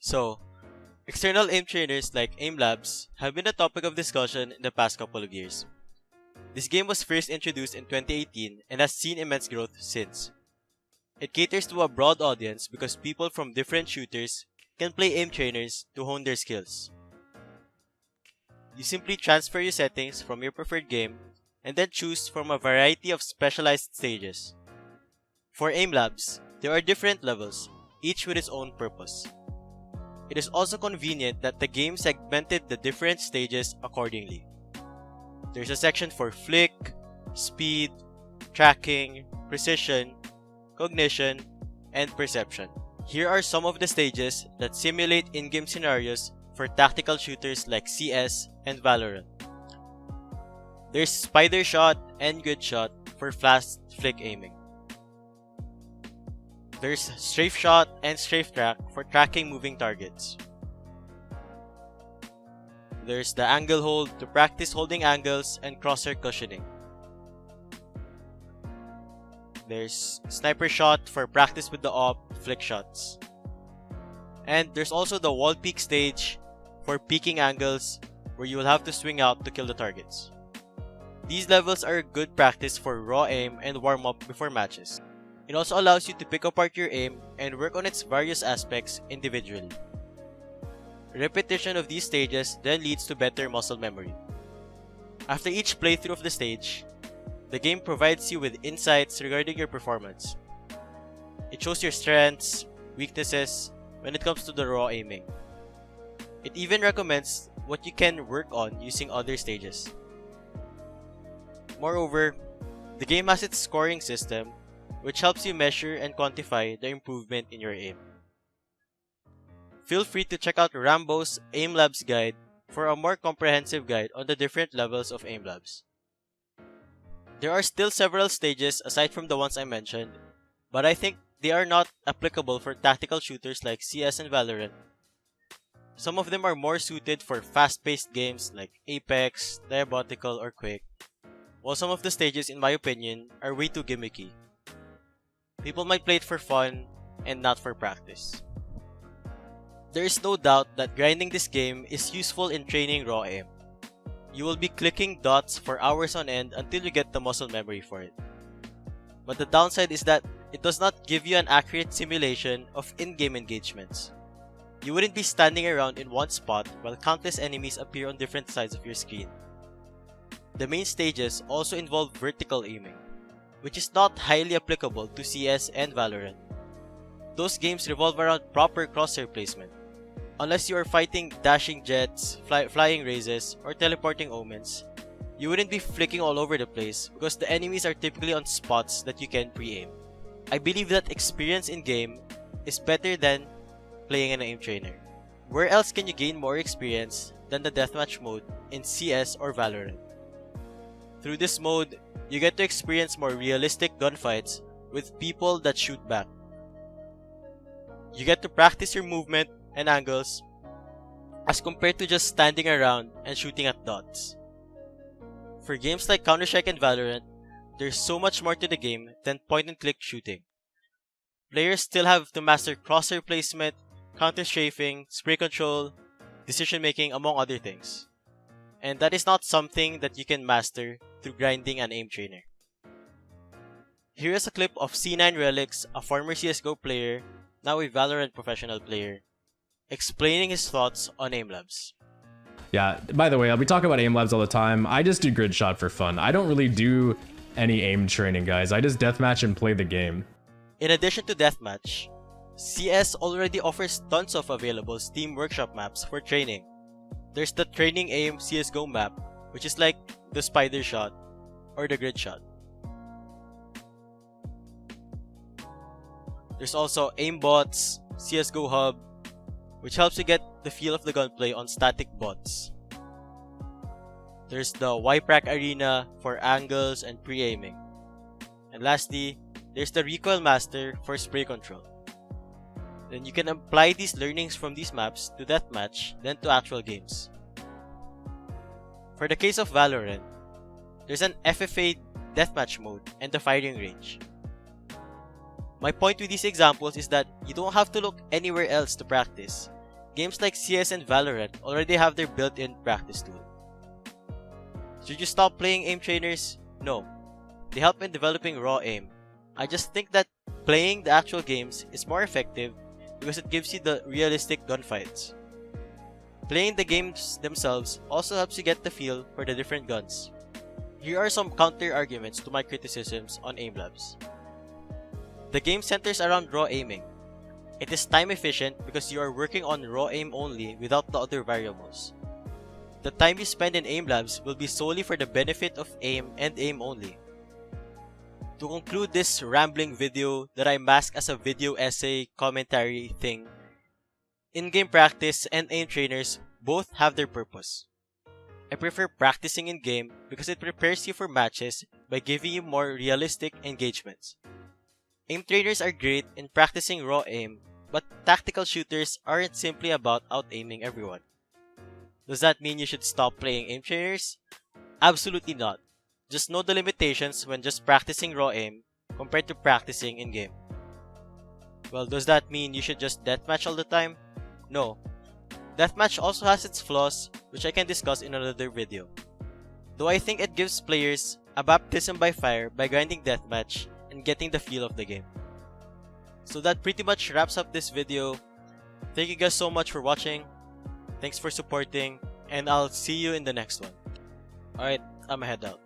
So, external aim trainers like aim labs have been a topic of discussion in the past couple of years. This game was first introduced in 2018 and has seen immense growth since. It caters to a broad audience because people from different shooters can play aim trainers to hone their skills. You simply transfer your settings from your preferred game and then choose from a variety of specialized stages. For aim labs, there are different levels, each with its own purpose. It is also convenient that the game segmented the different stages accordingly. There's a section for flick, speed, tracking, precision, cognition, and perception. Here are some of the stages that simulate in-game scenarios for tactical shooters like CS and Valorant. There's spider shot and good shot for fast flick aiming. There's strafe shot and strafe track for tracking moving targets. There's the angle hold to practice holding angles and crosshair cushioning. There's sniper shot for practice with the op flick shots. And there's also the wall peek stage for peeking angles where you will have to swing out to kill the targets. These levels are good practice for raw aim and warm up before matches. It also allows you to pick apart your aim and work on its various aspects individually. Repetition of these stages then leads to better muscle memory. After each playthrough of the stage, the game provides you with insights regarding your performance. It shows your strengths, weaknesses when it comes to the raw aiming. It even recommends what you can work on using other stages. Moreover, the game has its scoring system, which helps you measure and quantify the improvement in your aim. Feel free to check out Rambo's Aim Labs guide for a more comprehensive guide on the different levels of aim labs. There are still several stages aside from the ones I mentioned, but I think they are not applicable for tactical shooters like CS and Valorant. Some of them are more suited for fast-paced games like Apex, Diabotical, or Quake, while some of the stages, in my opinion, are way too gimmicky. People might play it for fun and not for practice. There is no doubt that grinding this game is useful in training raw aim. You will be clicking dots for hours on end until you get the muscle memory for it. But the downside is that it does not give you an accurate simulation of in-game engagements. You wouldn't be standing around in one spot while countless enemies appear on different sides of your screen. The main stages also involve vertical aiming, which is not highly applicable to CS and Valorant. Those games revolve around proper crosshair placement. Unless you are fighting dashing jets, flying razes, or teleporting omens, you wouldn't be flicking all over the place because the enemies are typically on spots that you can pre-aim. I believe that experience in-game is better than playing an aim trainer. Where else can you gain more experience than the deathmatch mode in CS or Valorant? Through this mode, you get to experience more realistic gunfights with people that shoot back. You get to practice your movement and angles as compared to just standing around and shooting at dots. For games like Counter-Strike and Valorant, there's so much more to the game than point-and-click shooting. Players still have to master crosshair placement, counter-strafing, spray control, decision-making, among other things. And that is not something that you can master through grinding an aim trainer. Here is a clip of C9 Relics, a former CSGO player, now a Valorant professional player, explaining his thoughts on aim labs. Yeah, by the way, I'll be talking about aim labs all the time. I just do grid shot for fun. I don't really do any aim training, guys. I just deathmatch and play the game. In addition to deathmatch, CS already offers tons of available Steam Workshop maps for training. There's the Training Aim CSGO map, which is like the spider shot or the grid shot. There's also Aimbots, CSGO Hub, which helps you get the feel of the gunplay on static bots. There's the YPRAC Arena for angles and pre-aiming. And lastly, there's the Recoil Master for spray control. Then you can apply these learnings from these maps to deathmatch, then to actual games. For the case of Valorant, there's an FFA deathmatch mode and the firing range. My point with these examples is that you don't have to look anywhere else to practice. games like CS and Valorant already have their built-in practice tool. Should you stop playing aim trainers? No. They help in developing raw aim. I just think that playing the actual games is more effective because it gives you the realistic gunfights. Playing the games themselves also helps you get the feel for the different guns. Here are some counter arguments to my criticisms on aim labs. The game centers around raw aiming. It is time efficient because you are working on raw aim only without the other variables. The time you spend in aim labs will be solely for the benefit of aim and aim only. To conclude this rambling video that I mask as a video essay commentary thing, in-game practice and aim trainers both have their purpose. I prefer practicing in-game because it prepares you for matches by giving you more realistic engagements. Aim trainers are great in practicing raw aim, but tactical shooters aren't simply about out-aiming everyone. Does that mean you should stop playing aim trainers? Absolutely not. Just know the limitations when just practicing raw aim compared to practicing in-game. Well, does that mean you should just deathmatch all the time? No. Deathmatch also has its flaws, which I can discuss in another video. Though I think it gives players a baptism by fire by grinding deathmatch and getting the feel of the game. So that pretty much wraps up this video. Thank you guys so much for watching. Thanks for supporting, and I'll see you in the next one. Alright, I'ma head out.